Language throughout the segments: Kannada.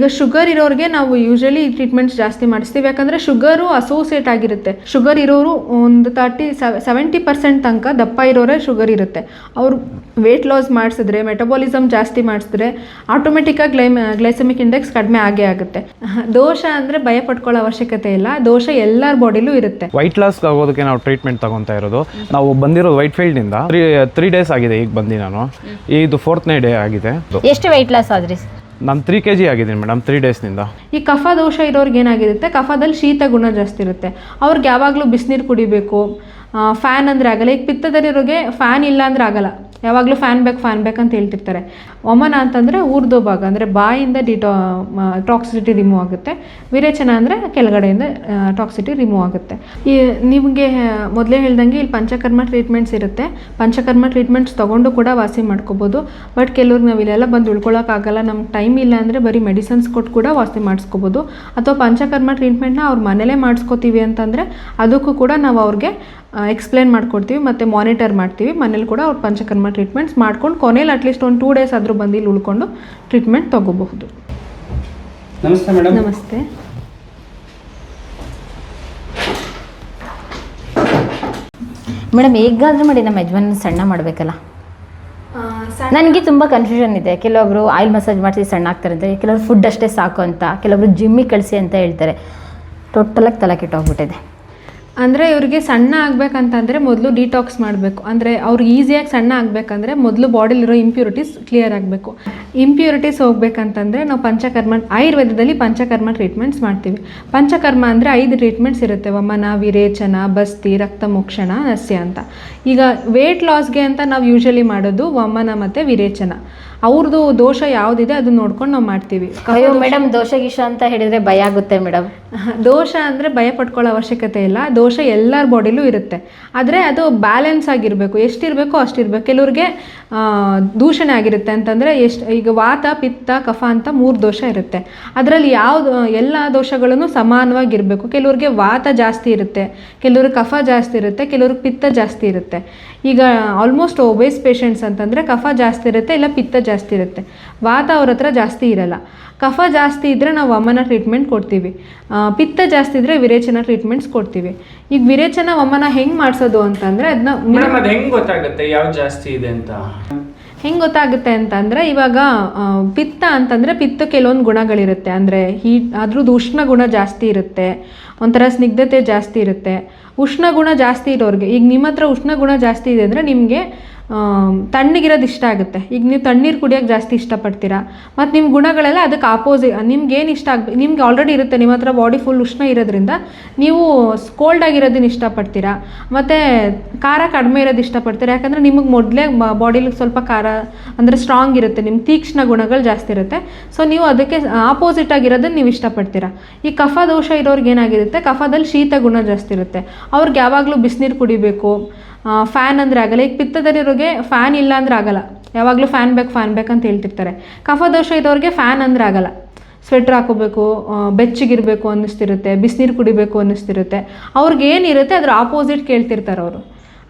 ಈಗ ಶುಗರ್ ಇರೋರಿಗೆ ನಾವು ಯೂಶಲಿ ಟ್ರೀಟ್ಮೆಂಟ್ಸ್ ಜಾಸ್ತಿ ಮಾಡಿಸ್ತೀವಿ. ಯಾಕಂದರೆ ಶುಗರು ಅಸೋಸಿಯೇಟ್ ಆಗಿರುತ್ತೆ. ಶುಗರ್ ಇರೋರು ಒಂದು 70% ತನಕ ದಪ್ಪ ಇರೋರೇ ಶುಗರ್ ಇರುತ್ತೆ. ಅವರು ವೆಯ್ಟ್ ಲಾಸ್ ಮಾಡಿಸಿದ್ರೆ, ಮೆಟಬಾಲಿಸಮ್ ಜಾಸ್ತಿ ಮಾಡಿಸಿದ್ರೆ ಆಟೋಮೆಟಿಕ್ಕಾಗಿ ಗ್ಲೈಸೆಮಿಕ್ ಇಂಡೆಕ್ಸ್ ಕಡಿಮೆ ಆಗೇ ಆಗುತ್ತೆ. ದೋಷ ಅಂದರೆ ಭಯ ಪಡ್ಕೊಳ್ಳೋ ಅವಶ್ಯಕತೆ ಇಲ್ಲ. ದೋಷ ಎಲ್ಲರ ಬಾಡಿಲೂ ಇರುತ್ತೆ. ವೈಟ್ ಲಾಸ್ ಆಗೋದಕ್ಕೆ ನಾವು ಟ್ರೀಟ್ಮೆಂಟ್ ತಗೊತಾ ಇರೋದು. ನಾವು ಬಂದಿರೋದು ವೈಟ್ ಫೀಲ್ಡಿಂದ 3 ಡೇಸ್ ಆಗಿದೆ. ಈಗ ಬಂದು ನಾನು ಇದು 4ನೇ ಡೇ ಆಗಿದೆ. ಎಷ್ಟು ವೈಟ್ ಲಾಸ್ ಆದ್ರಿ? ನಾನು 3 kg ಆಗಿದ್ದೀನಿ ಮೇಡಮ್ 3 ಡೇಸ್ನಿಂದ. ಈ ಕಫ ದೋಷ ಇರೋರ್ಗೆ ಏನಾಗಿರುತ್ತೆ, ಕಫದಲ್ಲಿ ಶೀತ ಗುಣ ಜಾಸ್ತಿ ಇರುತ್ತೆ. ಅವ್ರಿಗೆ ಯಾವಾಗಲೂ ಬಿಸಿನೀರು ಕುಡಿಬೇಕು. ಫ್ಯಾನ್ ಅಂದರೆ ಆಗಲ್ಲ. ಈಗ ಪಿತ್ತದಲ್ಲಿರೋರಿಗೆ ಫ್ಯಾನ್ ಇಲ್ಲ ಅಂದರೆ ಆಗಲ್ಲ. ಯಾವಾಗಲೂ ಫ್ಯಾನ್ ಬೇಕಂತ ಹೇಳ್ತಿರ್ತಾರೆ. ವಮನ ಅಂತಂದರೆ ಊರ್ದೋ ಭಾಗ ಅಂದರೆ ಬಾಯಿಂದ ಟಾಕ್ಸಿಟಿ ರಿಮೂವ್ ಆಗುತ್ತೆ. ವಿರೇಚನ ಅಂದರೆ ಕೆಳಗಡೆಯಿಂದ ಟಾಕ್ಸಿಟಿ ರಿಮೂವ್ ಆಗುತ್ತೆ. ಈ ನಿಮಗೆ ಮೊದಲೇ ಹೇಳ್ದಂಗೆ ಇಲ್ಲಿ ಪಂಚಕರ್ಮ ಟ್ರೀಟ್ಮೆಂಟ್ಸ್ ಇರುತ್ತೆ. ಪಂಚಕರ್ಮ ಟ್ರೀಟ್ಮೆಂಟ್ಸ್ ತೊಗೊಂಡು ಕೂಡ ವಾಸಿ ಮಾಡ್ಕೋಬೋದು. ಬಟ್ ಕೆಲವ್ರಿಗೆ ನಾವು ಇಲ್ಲೆಲ್ಲ ಬಂದು ಉಳ್ಕೊಳ್ಳೋಕ್ಕಾಗಲ್ಲ, ನಮ್ಗೆ ಟೈಮ್ ಇಲ್ಲ ಅಂದರೆ ಬರೀ ಮೆಡಿಸಿನ್ಸ್ ಕೊಟ್ಟು ಕೂಡ ವಾಸಿ ಮಾಡಿಸ್ಕೋಬೋದು. ಅಥವಾ ಪಂಚಕರ್ಮ ಟ್ರೀಟ್ಮೆಂಟ್ನ ಅವ್ರ ಮನೇಲೇ ಮಾಡಿಸ್ಕೋತೀವಿ ಅಂತಂದರೆ ಅದಕ್ಕೂ ಕೂಡ ನಾವು ಅವ್ರಿಗೆ ಎಕ್ಸ್ಪ್ಲೇನ್ ಮಾಡ್ಕೊಡ್ತೀವಿ ಮತ್ತು ಮಾನಿಟರ್ ಮಾಡ್ತೀವಿ. ಮನೇಲಿ ಕೂಡ ಅವ್ರು ಪಂಚಕರ್ಮ ಟ್ರೀಟ್ಮೆಂಟ್ಸ್ ಮಾಡ್ಕೊಂಡು ಕೊನೆಯಲ್ಲಿ ಅಟ್ಲೀಸ್ಟ್ ಒಂದು 2 ಡೇಸ್ ಆದರೂ ಬಂದು ಇಲ್ಲಿ ಉಳ್ಕೊಂಡು ಟ್ರೀಟ್ಮೆಂಟ್ ತೊಗೋಬಹುದು. ನಮಸ್ತೆ ಮೇಡಮ್. ನಮಸ್ತೆ. ಮೇಡಮ್ ಹೇಗಾದರೂ ಮಾಡಿ ನಮ್ಮ ಯಜಮಾನ ಸಣ್ಣ ಮಾಡಬೇಕಲ್ಲ. ನನಗೆ ತುಂಬ ಕನ್ಫ್ಯೂಷನ್ ಇದೆ. ಕೆಲವೊಬ್ರು ಆಯಿಲ್ ಮಸಾಜ್ ಮಾಡಿಸಿ ಸಣ್ಣ ಆಗ್ತಾರೆ ಅಂತ, ಕೆಲವರು ಫುಡ್ ಅಷ್ಟೇ ಸಾಕು ಅಂತ, ಕೆಲವೊಬ್ರು ಜಿಮ್ಮಿಗೆ ಕಳಿಸಿ ಅಂತ ಹೇಳ್ತಾರೆ. ಟೋಟಲಾಗಿ ತಲೆ ಕೆಟ್ಟೋಗ್ಬಿಟ್ಟಿದೆ. ಅಂದರೆ ಇವ್ರಿಗೆ ಸಣ್ಣ ಆಗಬೇಕಂತಂದರೆ ಮೊದಲು ಡಿಟಾಕ್ಸ್ ಮಾಡಬೇಕು. ಅಂದರೆ ಅವ್ರು ಈಸಿಯಾಗಿ ಸಣ್ಣ ಆಗಬೇಕಂದ್ರೆ ಮೊದಲು ಬಾಡಿಲಿರೋ ಇಂಪ್ಯೂರಿಟೀಸ್ ಕ್ಲಿಯರ್ ಆಗಬೇಕು. ಇಂಪ್ಯೂರಿಟೀಸ್ ಹೋಗ್ಬೇಕಂತಂದರೆ ನಾವು ಪಂಚಕರ್ಮ, ಆಯುರ್ವೇದದಲ್ಲಿ ಪಂಚಕರ್ಮ ಟ್ರೀಟ್ಮೆಂಟ್ಸ್ ಮಾಡ್ತೀವಿ. ಪಂಚಕರ್ಮ ಅಂದರೆ 5 ಟ್ರೀಟ್ಮೆಂಟ್ಸ್ ಇರುತ್ತೆ. ವಮನ, ವಿರೇಚನ, ಬಸ್ತಿ, ರಕ್ತಮೋಕ್ಷಣ, ನಸ್ಯ ಅಂತ. ಈಗ ವೇಟ್ ಲಾಸ್ಗೆ ಅಂತ ನಾವು ಯೂಶಲಿ ಮಾಡೋದು ವಮನ ಮತ್ತು ವಿರೇಚನ. ಅವ್ರದ್ದು ದೋಷ ಯಾವುದಿದೆ ಅದನ್ನ ನೋಡ್ಕೊಂಡು ನಾವು ಮಾಡ್ತೀವಿ. ಅಯ್ಯೋ ಮೇಡಮ್, ದೋಷ ಗೀಷ ಅಂತ ಹೇಳಿದರೆ ಭಯ ಆಗುತ್ತೆ ಮೇಡಮ್. ದೋಷ ಅಂದರೆ ಭಯ ಪಡ್ಕೊಳ್ಳೋ ಅವಶ್ಯಕತೆ ಇಲ್ಲ. ದೋಷ ಎಲ್ಲರ ಬಾಡಿಲೂ ಇರುತ್ತೆ. ಆದರೆ ಅದು ಬ್ಯಾಲೆನ್ಸ್ ಆಗಿರಬೇಕು. ಎಷ್ಟಿರಬೇಕೋ ಅಷ್ಟಿರಬೇಕು. ಕೆಲವ್ರಿಗೆ ದೂಷಣೆ ಆಗಿರುತ್ತೆ ಅಂತಂದರೆ ಈಗ ವಾತ, ಪಿತ್ತ, ಕಫ ಅಂತ 3 ದೋಷ ಇರುತ್ತೆ. ಅದರಲ್ಲಿ ಯಾವುದು ಎಲ್ಲ ದೋಷಗಳನ್ನು ಸಮಾನವಾಗಿರಬೇಕು. ಕೆಲವ್ರಿಗೆ ವಾತ ಜಾಸ್ತಿ ಇರುತ್ತೆ, ಕೆಲವ್ರಿಗೆ ಕಫ ಜಾಸ್ತಿ ಇರುತ್ತೆ, ಕೆಲವ್ರಿಗೆ ಪಿತ್ತ ಜಾಸ್ತಿ ಇರುತ್ತೆ. ಈಗ ಆಲ್ಮೋಸ್ಟ್ ಒಬೇಸ್ ಪೇಷಂಟ್ಸ್ ಅಂತಂದರೆ ಕಫ ಜಾಸ್ತಿ ಇರುತ್ತೆ, ಇಲ್ಲ ಪಿತ್ತ ಜಾಸ್ತಿ ಇರುತ್ತೆ. ವಾತ ಅವ್ರ ಹತ್ರ ಜಾಸ್ತಿ ಇರಲ್ಲ. ಕಫ ಜಾಸ್ತಿ ಇದ್ದರೆ ನಾವು ವಮನ ಟ್ರೀಟ್ಮೆಂಟ್ ಕೊಡ್ತೀವಿ. ಪಿತ್ತ ಜಾಸ್ತಿ ಇದ್ದರೆ ವಿರೇಚನ ಟ್ರೀಟ್ಮೆಂಟ್ಸ್ ಕೊಡ್ತೀವಿ. ಈಗ ವಿರೇಚನ ವಮನ ಹೆಂಗೆ ಮಾಡಿಸೋದು ಅಂತಂದರೆ ಅದನ್ನ ಹೆಂಗೆ ಗೊತ್ತಾಗುತ್ತೆ ಯಾವ್ದು ಜಾಸ್ತಿ ಇದೆ ಅಂತ? ಹೆಂಗೆ ಗೊತ್ತಾಗುತ್ತೆ ಅಂತಂದರೆ, ಇವಾಗ ಪಿತ್ತ ಅಂತಂದರೆ ಪಿತ್ತ ಕೆಲವೊಂದು ಗುಣಗಳಿರುತ್ತೆ. ಅಂದರೆ ಅದ್ರದ್ದು ಉಷ್ಣ ಗುಣ ಜಾಸ್ತಿ ಇರುತ್ತೆ, ಒಂಥರ ಸ್ನಿಗ್ಧತೆ ಜಾಸ್ತಿ ಇರುತ್ತೆ. ಉಷ್ಣ ಗುಣ ಜಾಸ್ತಿ ಇರೋರಿಗೆ, ಈಗ ನಿಮ್ಮ ಹತ್ರ ಉಷ್ಣ ಗುಣ ಜಾಸ್ತಿ ಇದೆ ಅಂದರೆ ನಿಮಗೆ ತಣ್ಣಗಿರೋದು ಇಷ್ಟ ಆಗುತ್ತೆ. ಈಗ ನೀವು ತಣ್ಣೀರು ಕುಡಿಯೋಕ್ಕೆ ಜಾಸ್ತಿ ಇಷ್ಟಪಡ್ತೀರಾ. ಮತ್ತು ನಿಮ್ಮ ಗುಣಗಳೆಲ್ಲ ಅದಕ್ಕೆ ಆಪೋಸಿಟ್. ನಿಮ್ಗೇನು ಇಷ್ಟ ನಿಮ್ಗೆ ಆಲ್ರೆಡಿ ಇರುತ್ತೆ, ನಿಮ್ಮ ಹತ್ರ ಬಾಡಿ ಫುಲ್ ಉಷ್ಣ ಇರೋದ್ರಿಂದ ನೀವು ಕೋಲ್ಡ್ ಆಗಿರೋದನ್ನ ಇಷ್ಟಪಡ್ತೀರಾ. ಮತ್ತು ಖಾರ ಕಡಿಮೆ ಇರೋದು ಇಷ್ಟಪಡ್ತೀರಾ. ಯಾಕಂದರೆ ನಿಮಗೆ ಮೊದಲೇ ಬಾಡಿಲಿ ಸ್ವಲ್ಪ ಖಾರ ಅಂದರೆ ಸ್ಟ್ರಾಂಗ್ ಇರುತ್ತೆ, ನಿಮ್ಮ ತೀಕ್ಷ್ಣ ಗುಣಗಳು ಜಾಸ್ತಿ ಇರುತ್ತೆ. ಸೊ ನೀವು ಅದಕ್ಕೆ ಆಪೋಸಿಟ್ ಆಗಿರೋದನ್ನ ನೀವು ಇಷ್ಟಪಡ್ತೀರಾ. ಈ ಕಫ ದೋಷ ಇರೋರ್ಗೆ ಏನಾಗಿರುತ್ತೆ, ಕಫದಲ್ಲಿ ಶೀತ ಗುಣ ಜಾಸ್ತಿ ಇರುತ್ತೆ. ಅವ್ರಿಗೆ ಯಾವಾಗಲೂ ಬಿಸಿನೀರು ಕುಡಿಬೇಕು. ಫ್ಯಾನ್ ಅಂದರೆ ಆಗಲ್ಲ. ಈಗ ಪಿತ್ತದಲ್ಲಿರೋರಿಗೆ ಫ್ಯಾನ್ ಇಲ್ಲ ಅಂದರೆ ಆಗಲ್ಲ. ಯಾವಾಗಲೂ ಫ್ಯಾನ್ ಬೇಕಂತ ಹೇಳ್ತಿರ್ತಾರೆ. ಕಫ ದೋಷ ಇರೋರಿಗೆ ಫ್ಯಾನ್ ಅಂದರೆ ಆಗಲ್ಲ. ಸ್ವೆಟ್ರ್ ಹಾಕೋಬೇಕು, ಬೆಚ್ಚಗಿರಬೇಕು ಅನ್ನಿಸ್ತಿರುತ್ತೆ, ಬಿಸಿನೀರು ಕುಡಿಬೇಕು ಅನ್ನಿಸ್ತಿರುತ್ತೆ. ಅವ್ರಿಗೆ ಏನಿರುತ್ತೆ ಅದ್ರ ಆಪೋಸಿಟ್ ಕೇಳ್ತಿರ್ತಾರೆ ಅವರು.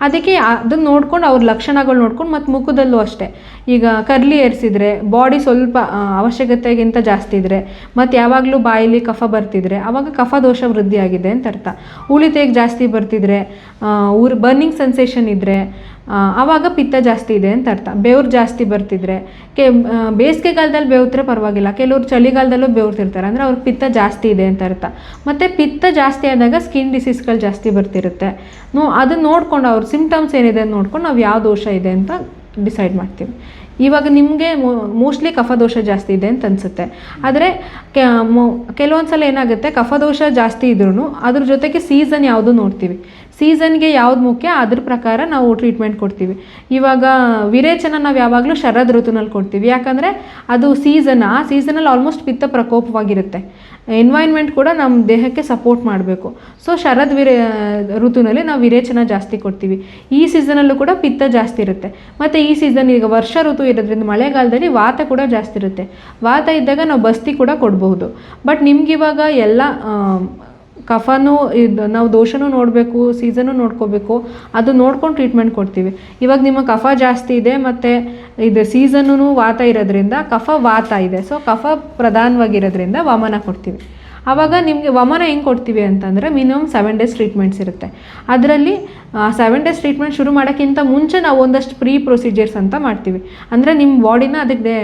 ಅದಕ್ಕೆ ಅದನ್ನು ನೋಡ್ಕೊಂಡು ಅವ್ರ ಲಕ್ಷಣಗಳು ನೋಡ್ಕೊಂಡು, ಮತ್ತು ಮುಖದಲ್ಲೂ ಅಷ್ಟೇ. ಈಗ ಕರ್ಲಿ ಏರ್ಸಿದ್ರೆ, ಬಾಡಿ ಸ್ವಲ್ಪ ಅವಶ್ಯಕತೆಗಿಂತ ಜಾಸ್ತಿ ಇದ್ದರೆ, ಮತ್ತು ಯಾವಾಗಲೂ ಬಾಯಲ್ಲಿ ಕಫ ಬರ್ತಿದ್ರೆ ಆವಾಗ ಕಫ ದೋಷ ವೃದ್ಧಿಯಾಗಿದೆ ಅಂತ ಅರ್ಥ. ಉಳಿತೆಗೆ ಜಾಸ್ತಿ ಬರ್ತಿದ್ರೆ, ಬರ್ನಿಂಗ್ ಸೆನ್ಸೇಷನ್ ಇದ್ದರೆ ಆವಾಗ ಪಿತ್ತ ಜಾಸ್ತಿ ಇದೆ ಅಂತ ಅರ್ಥ. ಬೆವ್ರು ಜಾಸ್ತಿ ಬರ್ತಿದ್ರೆ, ಬೇಸಿಗೆಗಾಲದಲ್ಲಿ ಬೆವ್ತ್ರೆ ಪರವಾಗಿಲ್ಲ, ಕೆಲವ್ರು ಚಳಿಗಾಲದಲ್ಲೂ ಬೆವ್ತಿರ್ತಾರೆ ಅಂದರೆ ಅವ್ರಿಗೆ ಪಿತ್ತ ಜಾಸ್ತಿ ಇದೆ ಅಂತ ಅರ್ಥ. ಮತ್ತು ಪಿತ್ತ ಜಾಸ್ತಿ ಆದಾಗ ಸ್ಕಿನ್ ಡಿಸೀಸ್ಗಳು ಜಾಸ್ತಿ ಬರ್ತಿರುತ್ತೆ. ಅದನ್ನು ನೋಡ್ಕೊಂಡು ಅವ್ರ ಸಿಮ್ಟಮ್ಸ್ ಏನಿದೆ ಅಂತ ನೋಡ್ಕೊಂಡು ನಾವು ಯಾವ ದೋಷ ಇದೆ ಅಂತ ಡಿಸೈಡ್ ಮಾಡ್ತೀವಿ. ಇವಾಗ ನಿಮಗೆ ಮೋಸ್ಟ್ಲಿ ಕಫದೋಷ ಜಾಸ್ತಿ ಇದೆ ಅಂತ ಅನಿಸುತ್ತೆ. ಆದರೆ ಕೆಲವೊಂದು ಸಲ ಏನಾಗುತ್ತೆ, ಕಫದೋಷ ಜಾಸ್ತಿ ಇದ್ರೂ ಅದ್ರ ಜೊತೆಗೆ ಸೀಸನ್ ಯಾವುದು ನೋಡ್ತೀವಿ. ಸೀಸನ್ಗೆ ಯಾವ್ದು ಮುಖ್ಯ ಅದ್ರ ಪ್ರಕಾರ ನಾವು ಟ್ರೀಟ್ಮೆಂಟ್ ಕೊಡ್ತೀವಿ. ಇವಾಗ ವಿರೇಚನ ನಾವು ಯಾವಾಗಲೂ ಶರದ್ ಋತುನಲ್ಲಿ ಕೊಡ್ತೀವಿ. ಯಾಕಂದರೆ ಅದು ಆ ಸೀಸನಲ್ಲಿ ಆಲ್ಮೋಸ್ಟ್ ಪಿತ್ತ ಪ್ರಕೋಪವಾಗಿರುತ್ತೆ. ಎನ್ವೈರ್ನ್ಮೆಂಟ್ ಕೂಡ ನಮ್ಮ ದೇಹಕ್ಕೆ ಸಪೋರ್ಟ್ ಮಾಡಬೇಕು. ಸೊ ಶರದ್ ಋತುನಲ್ಲಿ ನಾವು ವಿರೇಚನ ಜಾಸ್ತಿ ಕೊಡ್ತೀವಿ. ಈ ಸೀಸನಲ್ಲೂ ಕೂಡ ಪಿತ್ತ ಜಾಸ್ತಿ ಇರುತ್ತೆ. ಮತ್ತು ಈ ಸೀಸನ್ ಈಗ ವರ್ಷ ಋತು ಇರೋದ್ರಿಂದ ಮಳೆಗಾಲದಲ್ಲಿ ವಾತ ಕೂಡ ಜಾಸ್ತಿ ಇರುತ್ತೆ. ವಾತ ಇದ್ದಾಗ ನಾವು ಬಸ್ತಿ ಕೂಡ ಕೊಡಬಹುದು. ಬಟ್ ನಿಮ್ಗಿವಾಗ ಎಲ್ಲ ಕಫನೂ ಇದು ನಾವು ದೋಷನೂ ನೋಡಬೇಕು, ಸೀಸನು ನೋಡ್ಕೋಬೇಕು, ಅದು ನೋಡ್ಕೊಂಡು ಟ್ರೀಟ್ಮೆಂಟ್ ಕೊಡ್ತೀವಿ. ಇವಾಗ ನಿಮ್ಮ ಕಫ ಜಾಸ್ತಿ ಇದೆ ಮತ್ತು ಇದು ಸೀಸನ್ನು ವಾತ ಇರೋದ್ರಿಂದ ಕಫ ವಾತ ಇದೆ, ಸೊ ಕಫ ಪ್ರಧಾನವಾಗಿರೋದ್ರಿಂದ ವಮನ ಕೊಡ್ತೀವಿ. ಆವಾಗ ನಿಮಗೆ ವಮನ ಹೆಂಗೆ ಕೊಡ್ತೀವಿ ಅಂತಂದರೆ ಮಿನಿಮಮ್ 7 ಡೇಸ್ ಟ್ರೀಟ್ಮೆಂಟ್ಸ್ ಇರುತ್ತೆ. ಅದರಲ್ಲಿ 7 ಡೇಸ್ ಟ್ರೀಟ್ಮೆಂಟ್ ಶುರು ಮಾಡೋಕ್ಕಿಂತ ಮುಂಚೆ ನಾವು ಒಂದಷ್ಟು ಪ್ರೀ ಪ್ರೊಸೀಜರ್ಸ್ ಅಂತ ಮಾಡ್ತೀವಿ. ಅಂದರೆ ನಿಮ್ಮ ಬಾಡಿನ ಅದಕ್ಕೆ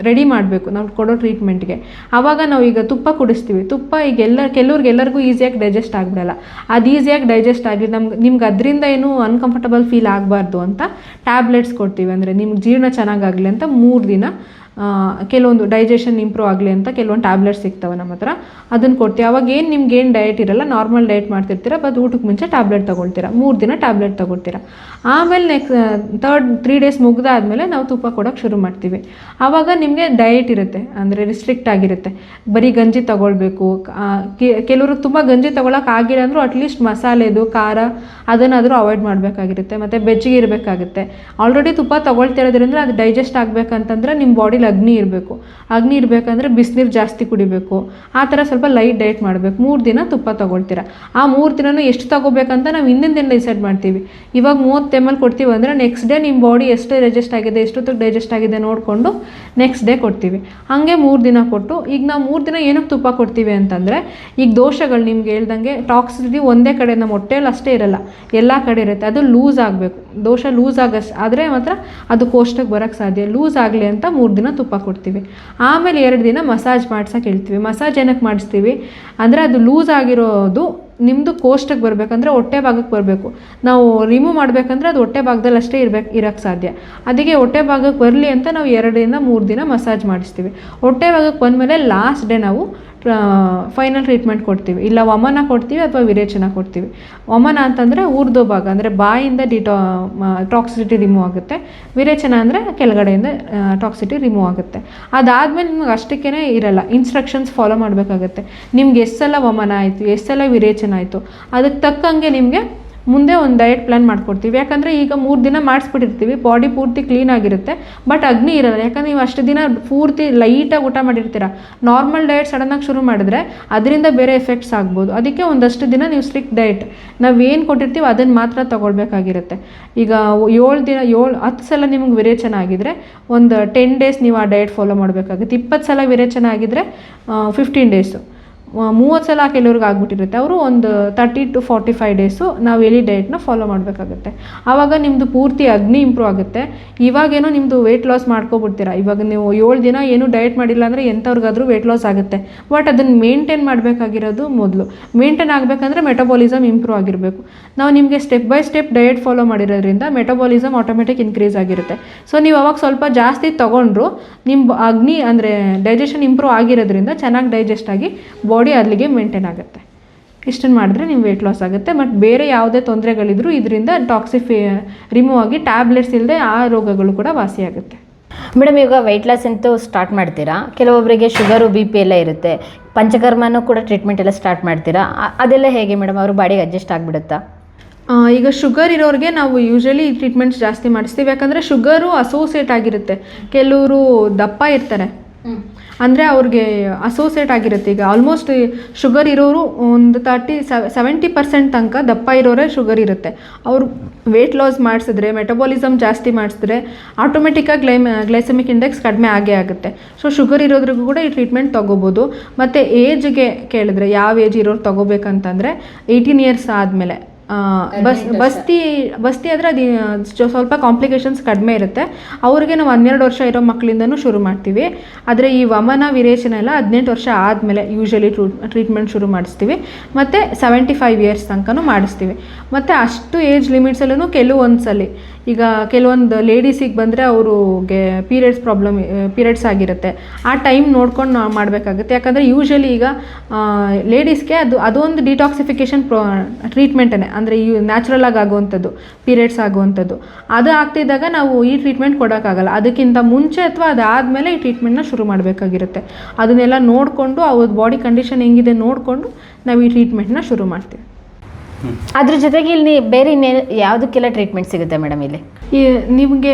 ರೆಡಿ ಮಾಡಬೇಕು ನಾವು ಕೊಡೋ ಟ್ರೀಟ್ಮೆಂಟ್ಗೆ. ಆವಾಗ ನಾವು ಈಗ ತುಪ್ಪ ಕುಡಿಸ್ತೀವಿ. ತುಪ್ಪ ಈಗ ಕೆಲವ್ರಿಗೆಲ್ಲರಿಗೂ ಈಸಿಯಾಗಿ ಡೈಜೆಸ್ಟ್ ಆಗಿಬಿಡಲ್ಲ. ಅದು ಈಸಿಯಾಗಿ ಡೈಜೆಸ್ಟ್ ಆಗಲಿ, ನಿಮ್ಗೆ ಅದರಿಂದ ಏನು ಅನ್ಕಂಫರ್ಟಬಲ್ ಫೀಲ್ ಆಗಬಾರ್ದು ಅಂತ ಟ್ಯಾಬ್ಲೆಟ್ಸ್ ಕೊಡ್ತೀವಿ. ಅಂದರೆ ನಿಮ್ಗೆ ಜೀರ್ಣ ಚೆನ್ನಾಗಾಗಲಿ ಅಂತ 3 ದಿನ ಕೆಲವೊಂದು ಡೈಜೆಷನ್ ಇಂಪ್ರೂವ್ ಆಗಲಿ ಅಂತ ಕೆಲವೊಂದು ಟ್ಯಾಬ್ಲೆಟ್ಸ್ ಸಿಗ್ತವೆ ನಮ್ಮ ಹತ್ರ, ಅದನ್ನು ಕೊಡ್ತೀವಿ. ಅವಾಗ ಏನು ನಿಮ್ಗೇನು ಡಯಟ್ ಇರಲ್ಲ, ನಾರ್ಮಲ್ ಡಯಟ್ ಮಾಡ್ತಿರ್ತೀರ, ಬಟ್ ಊಟಕ್ಕೆ ಮುಂಚೆ ಟ್ಯಾಬ್ಲೆಟ್ ತೊಗೊಳ್ತೀರಾ, 3 ದಿನ ಟ್ಯಾಬ್ಲೆಟ್ ತೊಗೊಳ್ತೀರಾ. ಆಮೇಲೆ ನೆಕ್ಸ್ಟ್ 3 ಡೇಸ್ ಮುಗ್ದಾದ್ಮೇಲೆ ನಾವು ತುಪ್ಪ ಕೊಡೋಕ್ಕೆ ಶುರು ಮಾಡ್ತೀವಿ. ಆವಾಗ ನಿಮಗೆ ಡಯಟ್ ಇರುತ್ತೆ, ಅಂದರೆ ರಿಸ್ಟ್ರಿಕ್ಟ್ ಆಗಿರುತ್ತೆ. ಬರೀ ಗಂಜಿ ತೊಗೊಳ್ಬೇಕು, ಕೆಲವರು ತುಂಬ ಗಂಜಿ ತೊಗೊಳಕ್ಕೆ ಆಗಿಲ್ಲ ಅಂದರೂ ಅಟ್ಲೀಸ್ಟ್ ಮಸಾಲೆದು ಖಾರ ಅದನ್ನಾದರೂ ಅವಾಯ್ಡ್ ಮಾಡಬೇಕಾಗಿರುತ್ತೆ. ಮತ್ತು ಬೆಚ್ಚಗೆ ಇರಬೇಕಾಗುತ್ತೆ. ಆಲ್ರೆಡಿ ತುಪ್ಪ ತೊಗೊಳ್ತಿರೋದ್ರಿಂದ ಅದು ಡೈಜೆಸ್ಟ್ ಆಗಬೇಕಂತಂದ್ರೆ ನಿಮ್ಮ ಬಾಡಿಲಿ ಅಗ್ನಿ ಇರಬೇಕಂದ್ರೆ ಬಿಸಿನೀರು ಜಾಸ್ತಿ ಕುಡಿಬೇಕು. ಆ ಥರ ಸ್ವಲ್ಪ ಲೈಟ್ ಡಯಟ್ ಮಾಡಬೇಕು. 3 ದಿನ ತುಪ್ಪ ತೊಗೊಳ್ತೀರಾ. ಆ 3 ದಿನನೂ ಎಷ್ಟು ತೊಗೋಬೇಕಂತ ನಾವು ಹಿಂದಿನ ದಿನ ಡಿಸೈಡ್ ಮಾಡ್ತೀವಿ. ಇವಾಗ 30 ml ಕೊಡ್ತೀವಿ ಅಂದರೆ ನೆಕ್ಸ್ಟ್ ಡೇ ನಿಮ್ಮ ಬಾಡಿ ಎಷ್ಟು ಡೈಜೆಸ್ಟ್ ಆಗಿದೆ, ಎಷ್ಟೊತ್ತಿಗೆ ಡೈಜೆಸ್ಟ್ ಆಗಿದೆ ನೋಡಿಕೊಂಡು ನೆಕ್ಸ್ಟ್ ಡೇ ಕೊಡ್ತೀವಿ. ಹಾಗೆ 3 ದಿನ ಕೊಟ್ಟು, ಈಗ ನಾವು 3 ದಿನ ಏನಕ್ಕೆ ತುಪ್ಪ ಕೊಡ್ತೀವಿ ಅಂತಂದರೆ, ಈಗ ದೋಷಗಳು ನಿಮ್ಗೆ ಹೇಳ್ದಂಗೆ ಟಾಕ್ಸಿಸಿಟಿ ಒಂದೇ ಕಡೆ ನಮ್ಮ ಹೊಟ್ಟೆಯಲ್ಲಿ ಅಷ್ಟೇ ಇರಲ್ಲ, ಎಲ್ಲ ಕಡೆ ಇರುತ್ತೆ. ಅದು ಲೂಸ್ ಆಗಬೇಕು. ದೋಷ ಲೂಸ್ ಆದರೆ ಮಾತ್ರ ಅದು ಕೋಷ್ಟಕ್ಕೆ ಬರೋಕ್ಕೆ ಸಾಧ್ಯ. ಲೂಸ್ ಆಗಲಿ ಅಂತ 3 ದಿನ ತುಪ್ಪ ಕೊಡ್ತೀವಿ. ಆಮೇಲೆ 2 ದಿನ ಮಸಾಜ್ ಮಾಡ್ಸೋಕೆ ಹೇಳ್ತೀವಿ. ಮಸಾಜ್ ಏನಕ್ಕೆ ಮಾಡಿಸ್ತೀವಿ ಅಂದರೆ, ಅದು ಲೂಸ್ ಆಗಿರೋದು ನಿಮ್ಮದು ಕೋಷ್ಟಕ್ಕೆ ಬರಬೇಕಂದ್ರೆ ಹೊಟ್ಟೆ ಭಾಗಕ್ಕೆ ಬರಬೇಕು. ನಾವು ರಿಮೂವ್ ಮಾಡಬೇಕಂದ್ರೆ ಅದು ಹೊಟ್ಟೆ ಭಾಗದಲ್ಲಿ ಅಷ್ಟೇ ಇರೋಕ್ಕೆ ಸಾಧ್ಯ. ಅದಕ್ಕೆ ಹೊಟ್ಟೆ ಭಾಗಕ್ಕೆ ಬರಲಿ ಅಂತ ನಾವು 2-3 ದಿನ ಮಸಾಜ್ ಮಾಡಿಸ್ತೀವಿ. ಹೊಟ್ಟೆ ಭಾಗಕ್ಕೆ ಬಂದಮೇಲೆ ಲಾಸ್ಟ್ ಡೇ ನಾವು ಫೈನಲ್ ಟ್ರೀಟ್ಮೆಂಟ್ ಕೊಡ್ತೀವಿ. ಇಲ್ಲ ವಮನ ಕೊಡ್ತೀವಿ ಅಥವಾ ವಿರೇಚನ ಕೊಡ್ತೀವಿ. ವಮನ ಅಂತಂದರೆ ಊರ್ದೋ ಭಾಗ, ಅಂದರೆ ಬಾಯಿಂದ ಟಾಕ್ಸಿಸಿಟಿ ರಿಮೂವ್ ಆಗುತ್ತೆ. ವಿರೇಚನ ಅಂದರೆ ಕೆಳಗಡೆಯಿಂದ ಟಾಕ್ಸಿಟಿ ರಿಮೂವ್ ಆಗುತ್ತೆ. ಅದಾದಮೇಲೆ ನಿಮ್ಗೆ ಅಷ್ಟಕ್ಕೇ ಇರಲ್ಲ, ಇನ್ಸ್ಟ್ರಕ್ಷನ್ಸ್ ಫಾಲೋ ಮಾಡಬೇಕಾಗತ್ತೆ. ನಿಮ್ಗೆ ಎಷ್ಟು ಸಲ ವಮನ ಆಯಿತು, ಎಷ್ಟು ಸಲ ವಿರೇಚನ ಆಯಿತು, ಅದಕ್ಕೆ ತಕ್ಕಂಗೆ ನಿಮಗೆ ಮುಂದೆ ಒಂದು ಡಯಟ್ ಪ್ಲ್ಯಾನ್ ಮಾಡ್ಕೊಡ್ತೀವಿ. ಯಾಕಂದರೆ ಈಗ 3 ದಿನ ಮಾಡಿಸ್ಬಿಟ್ಟಿರ್ತೀವಿ, ಬಾಡಿ ಪೂರ್ತಿ ಕ್ಲೀನ್ ಆಗಿರುತ್ತೆ, ಬಟ್ ಅಗ್ನಿ ಇರಲ್ಲ. ಯಾಕಂದರೆ ನೀವು ಅಷ್ಟು ದಿನ ಪೂರ್ತಿ ಲೈಟಾಗಿ ಊಟ ಮಾಡಿರ್ತೀರ. ನಾರ್ಮಲ್ ಡಯಟ್ ಸಡನ್ನಾಗಿ ಶುರು ಮಾಡಿದ್ರೆ ಅದರಿಂದ ಬೇರೆ ಎಫೆಕ್ಟ್ಸ್ ಆಗ್ಬೋದು. ಅದಕ್ಕೆ ಒಂದಷ್ಟು ದಿನ ನೀವು ಸ್ಟ್ರಿಕ್ಟ್ ಡಯಟ್ ನಾವೇನು ಕೊಟ್ಟಿರ್ತೀವಿ ಅದನ್ನು ಮಾತ್ರ ತೊಗೊಳ್ಬೇಕಾಗಿರುತ್ತೆ. ಈಗ 10 ಸಲ ನಿಮ್ಗೆ ವಿರೇಚನ ಆಗಿದ್ರೆ ಒಂದು 10 ಡೇಸ್ ನೀವು ಆ ಡಯಟ್ ಫಾಲೋ ಮಾಡಬೇಕಾಗುತ್ತೆ. 20 ಸಲ ವಿರೇಚನ ಆಗಿದ್ರೆ 15 ಡೇಸು. 30 ಸಲ ಕೆಲವ್ರಿಗೆ ಆಗ್ಬಿಟ್ಟಿರುತ್ತೆ, ಅವರು ಒಂದು 30 to 45 ಡೇಸು ನಾವು ಎಲ್ಲಿ ಡಯಟ್ನ ಫಾಲೋ ಮಾಡಬೇಕಾಗುತ್ತೆ. ಆವಾಗ ನಿಮ್ಮದು ಪೂರ್ತಿ ಅಗ್ನಿ ಇಂಪ್ರೂವ್ ಆಗುತ್ತೆ. ಇವಾಗೇನೋ ನಿಮ್ಮದು ವೆಯ್ಟ್ ಲಾಸ್ ಮಾಡ್ಕೊಬಿಡ್ತೀರಾ. ಇವಾಗ ನೀವು 7 ದಿನ ಏನೂ ಡಯಟ್ ಮಾಡಿಲ್ಲ ಅಂದರೆ ಎಂಥವ್ರಿಗಾದರೂ ವೆಯ್ಟ್ ಲಾಸ್ ಆಗುತ್ತೆ. ಬಟ್ ಅದನ್ನು ಮೇಂಟೈನ್ ಮಾಡಬೇಕಾಗಿರೋದು ಮೊದಲು. ಮೇಂಟೈನ್ ಆಗಬೇಕಂದ್ರೆ ಮೆಟಬಾಲಿಸಮ್ ಇಂಪ್ರೂವ್ ಆಗಿರಬೇಕು. ನಾವು ನಿಮಗೆ step by step diet follow ಮಾಡಿರೋದ್ರಿಂದ ಮೆಟಬಾಲಿಸಮ್ ಆಟೋಮೆಟಿಕ್ ಇನ್ಕ್ರೀಸ್ ಆಗಿರುತ್ತೆ. ಸೊ ನೀವು ಅವಾಗ ಸ್ವಲ್ಪ ಜಾಸ್ತಿ ತೊಗೊಂಡ್ರು ನಿಮ್ಮ ಅಗ್ನಿ ಅಂದರೆ ಡೈಜೆಷನ್ ಇಂಪ್ರೂವ್ ಆಗಿರೋದ್ರಿಂದ ಚೆನ್ನಾಗಿ ಡೈಜೆಸ್ಟ್ ಆಗಿ ಬಾಡಿ ಅಲ್ಲಿಗೆ ಮೇಂಟೈನ್ ಆಗುತ್ತೆ. ಇಷ್ಟನ್ನು ಮಾಡಿದ್ರೆ ನಿಮ್ಮ ವೆಯ್ಟ್ ಲಾಸ್ ಆಗುತ್ತೆ. ಬಟ್ ಬೇರೆ ಯಾವುದೇ ತೊಂದರೆಗಳಿದ್ರೂ ಇದರಿಂದ ರಿಮೂವ್ ಆಗಿ ಟ್ಯಾಬ್ಲೆಟ್ಸ್ ಇಲ್ಲದೆ ಆ ರೋಗಗಳು ಕೂಡ ವಾಸಿಯಾಗುತ್ತೆ. ಮೇಡಮ್, ಈಗ ವೆಯ್ಟ್ ಲಾಸ್ ಅಂತೂ ಸ್ಟಾರ್ಟ್ ಮಾಡ್ತೀರಾ, ಕೆಲವೊಬ್ಬರಿಗೆ ಶುಗರು BP ಎಲ್ಲ ಇರುತ್ತೆ, ಪಂಚಕರ್ಮನೂ ಕೂಡ ಟ್ರೀಟ್ಮೆಂಟ್ ಎಲ್ಲ ಸ್ಟಾರ್ಟ್ ಮಾಡ್ತೀರಾ, ಅದೆಲ್ಲ ಹೇಗೆ ಮೇಡಮ್? ಅವ್ರ ಬಾಡಿಗೆ ಅಡ್ಜಸ್ಟ್ ಆಗಿಬಿಡುತ್ತಾ? ಈಗ ಶುಗರ್ ಇರೋರಿಗೆ ನಾವು ಯೂಶ್ವಲಿ ಟ್ರೀಟ್ಮೆಂಟ್ಸ್ ಜಾಸ್ತಿ ಮಾಡಿಸ್ತೀವಿ. ಯಾಕಂದರೆ ಶುಗರು ಅಸೋಸಿಯೇಟ್ ಆಗಿರುತ್ತೆ. ಕೆಲವರು ದಪ್ಪ ಇರ್ತಾರೆ, ಅಂದರೆ ಅವ್ರಿಗೆ ಅಸೋಸಿಯೇಟ್ ಆಗಿರುತ್ತೆ. ಈಗ ಆಲ್ಮೋಸ್ಟ್ ಶುಗರ್ ಇರೋರು ಒಂದು 70% ತನಕ ದಪ್ಪ ಇರೋರೇ ಶುಗರ್ ಇರುತ್ತೆ. ಅವರು ವೆಯ್ಟ್ ಲಾಸ್ ಮಾಡಿಸಿದ್ರೆ, ಮೆಟಬಾಲಿಸಮ್ ಜಾಸ್ತಿ ಮಾಡಿಸಿದ್ರೆ ಆಟೋಮೆಟಿಕ್ಕಾಗಿ ಗ್ಲೈಸೆಮಿಕ್ ಇಂಡೆಕ್ಸ್ ಕಡಿಮೆ ಆಗೇ ಆಗುತ್ತೆ. ಸೊ ಶುಗರ್ ಇರೋದ್ರಿಗೂ ಕೂಡ ಈ ಟ್ರೀಟ್ಮೆಂಟ್ ತೊಗೋಬೋದು. ಮತ್ತು ಏಜ್ಗೆ ಕೇಳಿದ್ರೆ ಯಾವ ಏಜ್ ಇರೋರು ತೊಗೋಬೇಕಂತಂದರೆ 18 ಇಯರ್ಸ್ ಆದಮೇಲೆ. ಬಸ್ತಿ ಆದರೆ ಅದು ಸ್ವಲ್ಪ ಕಾಂಪ್ಲಿಕೇಶನ್ಸ್ ಕಡಿಮೆ ಇರುತ್ತೆ. ಅವ್ರಿಗೆ ನಾವು 12 ವರ್ಷ ಇರೋ ಮಕ್ಕಳಿಂದನೂ ಶುರು ಮಾಡ್ತೀವಿ. ಆದರೆ ಈ ವಮನ ವಿರೇಚನ ಎಲ್ಲ 18 ವರ್ಷ ಆದಮೇಲೆ ಯೂಶ್ವಲಿ ಟ್ರೀಟ್ಮೆಂಟ್ ಶುರು ಮಾಡಿಸ್ತೀವಿ. ಮತ್ತು 75 ಇಯರ್ಸ್ ತನಕನೂ ಮಾಡಿಸ್ತೀವಿ. ಮತ್ತು ಅಷ್ಟು ಏಜ್ ಲಿಮಿಟ್ಸಲ್ಲೂ ಕೆಲವೊಂದ್ಸಲಿ ಈಗ ಕೆಲವೊಂದು ಲೇಡೀಸಿಗೆ ಬಂದರೆ ಅವ್ರಿಗೆ ಪೀರಿಯಡ್ಸ್ ಆಗಿರುತ್ತೆ. ಆ ಟೈಮ್ ನೋಡ್ಕೊಂಡು ನಾವು ಮಾಡಬೇಕಾಗುತ್ತೆ. ಯಾಕಂದರೆ ಯೂಶ್ವಲಿ ಈಗ ಲೇಡೀಸ್ಗೆ ಅದೊಂದು ಡಿಟಾಕ್ಸಿಫಿಕೇಷನ್ ಟ್ರೀಟ್ಮೆಂಟೇ, ಅಂದರೆ ನ್ಯಾಚುರಲ್ ಆಗುವಂಥದ್ದು, ಪೀರಿಯಡ್ಸ್ ಆಗುವಂಥದ್ದು. ಅದು ಆಗ್ತಿದ್ದಾಗ ನಾವು ಈ ಟ್ರೀಟ್ಮೆಂಟ್ ಕೊಡೋಕ್ಕಾಗಲ್ಲ. ಅದಕ್ಕಿಂತ ಮುಂಚೆ ಅಥವಾ ಅದಾದಮೇಲೆ ಈ ಟ್ರೀಟ್ಮೆಂಟ್ನ ಶುರು ಮಾಡಬೇಕಾಗಿರುತ್ತೆ. ಅದನ್ನೆಲ್ಲ ನೋಡಿಕೊಂಡು ಅವ್ರ ಬಾಡಿ ಕಂಡೀಷನ್ ಹೆಂಗಿದೆ ನೋಡಿಕೊಂಡು ನಾವು ಈ ಟ್ರೀಟ್ಮೆಂಟ್ನ ಶುರು ಮಾಡ್ತೀವಿ. ಅದ್ರ ಜೊತೆಗೆ ಇಲ್ಲಿ ಬೇರೆ ಇನ್ನೇನು ಯಾವುದಕ್ಕೆಲ್ಲ ಟ್ರೀಟ್ಮೆಂಟ್ ಸಿಗುತ್ತೆ ಮೇಡಮ್ ಇಲ್ಲಿ? ಈ ನಿಮಗೆ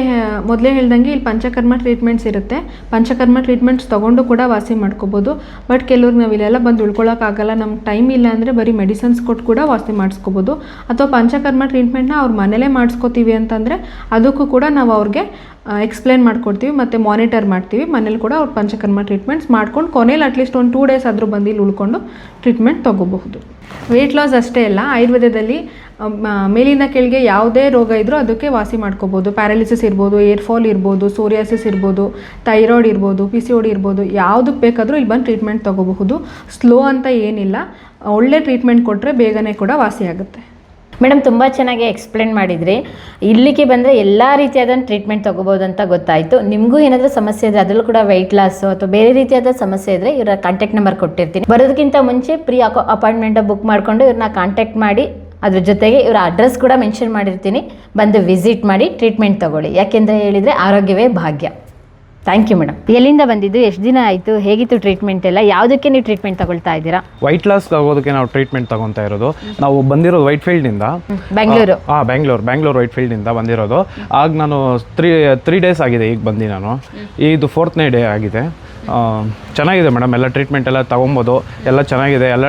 ಮೊದಲೇ ಹೇಳ್ದಂಗೆ ಇಲ್ಲಿ ಪಂಚಕರ್ಮ ಟ್ರೀಟ್ಮೆಂಟ್ಸ್ ಇರುತ್ತೆ. ಪಂಚಕರ್ಮ ಟ್ರೀಟ್ಮೆಂಟ್ಸ್ ತೊಗೊಂಡು ಕೂಡ ವಾಸಿ ಮಾಡ್ಕೋಬೋದು. ಬಟ್ ಕೆಲವ್ರಿಗೆ ನಾವು ಇಲ್ಲೆಲ್ಲ ಬಂದು ಉಳ್ಕೊಳ್ಳೋಕ್ಕಾಗಲ್ಲ, ನಮ್ಗೆ ಟೈಮ್ ಇಲ್ಲ ಅಂದರೆ ಬರೀ ಮೆಡಿಸನ್ಸ್ ಕೊಟ್ಟು ಕೂಡ ವಾಸಿ ಮಾಡಿಸ್ಕೋಬೋದು. ಅಥವಾ ಪಂಚಕರ್ಮ ಟ್ರೀಟ್ಮೆಂಟ್ನ ಅವ್ರ ಮನೇಲೇ ಮಾಡಿಸ್ಕೋತೀವಿ ಅಂತಂದರೆ ಅದಕ್ಕೂ ಕೂಡ ನಾವು ಅವ್ರಿಗೆ ಎಕ್ಸ್ಪ್ಲೇನ್ ಮಾಡ್ಕೊಡ್ತೀವಿ ಮತ್ತು ಮಾನಿಟರ್ ಮಾಡ್ತೀವಿ. ಮನೇಲಿ ಕೂಡ ಅವ್ರು ಪಂಚಕರ್ಮ ಟ್ರೀಟ್ಮೆಂಟ್ಸ್ ಮಾಡ್ಕೊಂಡು ಕೊನೆಯಲ್ಲಿ ಅಟ್ಲೀಸ್ಟ್ ಒಂದು 2 ಡೇಸ್ ಆದರೂ ಬಂದು ಇಲ್ಲಿ ಉಳ್ಕೊಂಡು ಟ್ರೀಟ್ಮೆಂಟ್ ತೊಗೋಬಹುದು. ವೆಯ್ಟ್ ಲಾಸ್ ಅಷ್ಟೇ ಅಲ್ಲ, ಆಯುರ್ವೇದದಲ್ಲಿ ಮೇಲಿಂದ ಕೆಳಗೆ ಯಾವುದೇ ರೋಗ ಇದ್ದರೂ ಅದಕ್ಕೆ ವಾಸಿ ಮಾಡ್ಕೋಬೋದು. ಪ್ಯಾರಾಲಿಸಿಸ್ ಇರ್ಬೋದು, ಏರ್ ಫಾಲ್ ಇರ್ಬೋದು, ಸೋರಿಯಾಸಿಸ್ ಇರ್ಬೋದು, ಥೈರಾಯ್ಡ್ ಇರ್ಬೋದು, PCOD ಇರ್ಬೋದು, ಯಾವುದಕ್ಕೆ ಬೇಕಾದರೂ ಇಲ್ಲಿ ಬಂದು ಟ್ರೀಟ್ಮೆಂಟ್ ತೊಗೋಬಹುದು. ಸ್ಲೋ ಅಂತ ಏನಿಲ್ಲ, ಒಳ್ಳೆ ಟ್ರೀಟ್ಮೆಂಟ್ ಕೊಟ್ಟರೆ ಬೇಗನೆ ಕೂಡ ವಾಸಿ ಆಗುತ್ತೆ. ಮೇಡಮ್ ತುಂಬ ಚೆನ್ನಾಗಿ ಎಕ್ಸ್ಪ್ಲೇನ್ ಮಾಡಿದ್ರಿ. ಇಲ್ಲಿಗೆ ಬಂದರೆ ಎಲ್ಲ ರೀತಿಯಾದ ಟ್ರೀಟ್ಮೆಂಟ್ ತೊಗೋಬೋದು ಅಂತ ಗೊತ್ತಾಯಿತು. ನಿಮಗೂ ಏನಾದರೂ ಸಮಸ್ಯೆ ಇದ್ದರೆ ಅದರಲ್ಲೂ ಕೂಡ ವೆಯ್ಟ್ ಲಾಸು ಅಥವಾ ಬೇರೆ ರೀತಿಯಾದ ಸಮಸ್ಯೆ ಇದ್ದರೆ ಇವರ ಕಾಂಟ್ಯಾಕ್ಟ್ ನಂಬರ್ ಕೊಟ್ಟಿರ್ತೀನಿ. ಬರೋದಕ್ಕಿಂತ ಮುಂಚೆ ಪ್ರೀ ಅಪಾಯಿಂಟ್ಮೆಂಟ್ ಬುಕ್ ಮಾಡಿಕೊಂಡು ಇವ್ರನ್ನ ಕಾಂಟ್ಯಾಕ್ಟ್ ಮಾಡಿ, ಅದ್ರ ಜೊತೆಗೆ ಇವರ ಅಡ್ರೆಸ್ ಕೂಡ ಮೆನ್ಷನ್ ಮಾಡಿರ್ತೀನಿ. ಬಂದು ವಿಸಿಟ್ ಮಾಡಿ ಟ್ರೀಟ್ಮೆಂಟ್ ತೊಗೊಳ್ಳಿ. ಯಾಕೆಂದರೆ ಹೇಳಿದರೆ ಆರೋಗ್ಯವೇ ಭಾಗ್ಯ. Thank you madam. ಎಲ್ಲಿಂದ ಬಂದಿದ್ದು, ಎಷ್ಟು ದಿನ ಆಯಿತು, ಹೇಗಿತ್ತು ಟ್ರೀಟ್ಮೆಂಟ್ ಎಲ್ಲ, ಯಾವುದಕ್ಕೆ ನೀವು ಟ್ರೀಟ್ಮೆಂಟ್ ತಗೊಳ್ತಾ ಇದ್ದೀರಾ? ವೈಟ್ ಲಾಸ್ ಆಗೋದಕ್ಕೆ ನಾವು ಟ್ರೀಟ್ಮೆಂಟ್ ತಗೊತಾ ಇರೋದು. ನಾವು ಬಂದಿರೋದು ವೈಟ್ ಫೀಲ್ಡಿಂದ, ಬೆಂಗಳೂರು. ಬ್ಯಾಂಗ್ಳೂರು ವೈಟ್ ಫೀಲ್ಡಿಂದ ಬಂದಿರೋದು. ಆಗ ನಾನು 3 ಡೇಸ್ ಆಗಿದೆ ಈಗ ಬಂದು ನಾನು. ಇದು 4ನೇ ಡೇ ಆಗಿದೆ. ಚೆನ್ನಾಗಿದೆ ಮೇಡಮ್, ಎಲ್ಲ ಟ್ರೀಟ್ಮೆಂಟ್ ಎಲ್ಲ ತೊಗೊಬೋದು, ಎಲ್ಲ ಚೆನ್ನಾಗಿದೆ. ಎಲ್ಲ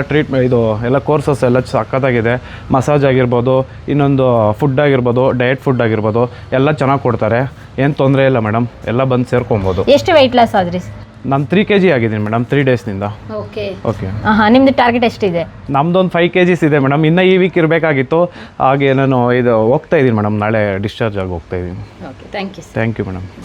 ಇದು ಎಲ್ಲ ಕೋರ್ಸಸ್ ಎಲ್ಲ ಸಖತ್ತಾಗಿದೆ. ಮಸಾಜ್ ಆಗಿರ್ಬೋದು, ಇನ್ನೊಂದು ಫುಡ್ ಆಗಿರ್ಬೋದು, ಡಯಟ್ ಫುಡ್ ಆಗಿರ್ಬೋದು, ಎಲ್ಲ ಚೆನ್ನಾಗಿ ಕೊಡ್ತಾರೆ. ಏನು ತೊಂದರೆ ಇಲ್ಲ ಮೇಡಮ್, ಎಲ್ಲ ಬಂದು ಸೇರ್ಕೊಬೋದು. ಎಷ್ಟು ವೆಯ್ಟ್ ಲಾಸ್ ಆದ್ರಿ? ನಾನು 3 kg ಆಗಿದ್ದೀನಿ ಮೇಡಮ್ 3 ಡೇಸ್ನಿಂದ. ಓಕೆ. ಹಾಂ, ನಿಮ್ಮದು ಟಾರ್ಗೆಟ್ ಎಷ್ಟಿದೆ? ನಮ್ಮದೊಂದು 5 kgs ಇದೆ ಮೇಡಮ್. ಇನ್ನೂ ಈ ವೀಕ್ ಇರಬೇಕಾಗಿತ್ತು. ಹಾಗೆ ನಾನು ಹೋಗ್ತಾ ಇದ್ದೀನಿ ಮೇಡಮ್, ನಾಳೆ ಡಿಸ್ಚಾರ್ಜ್ ಆಗಿ ಹೋಗ್ತಾ ಇದ್ದೀನಿ. Okay, thank you. Thank you madam.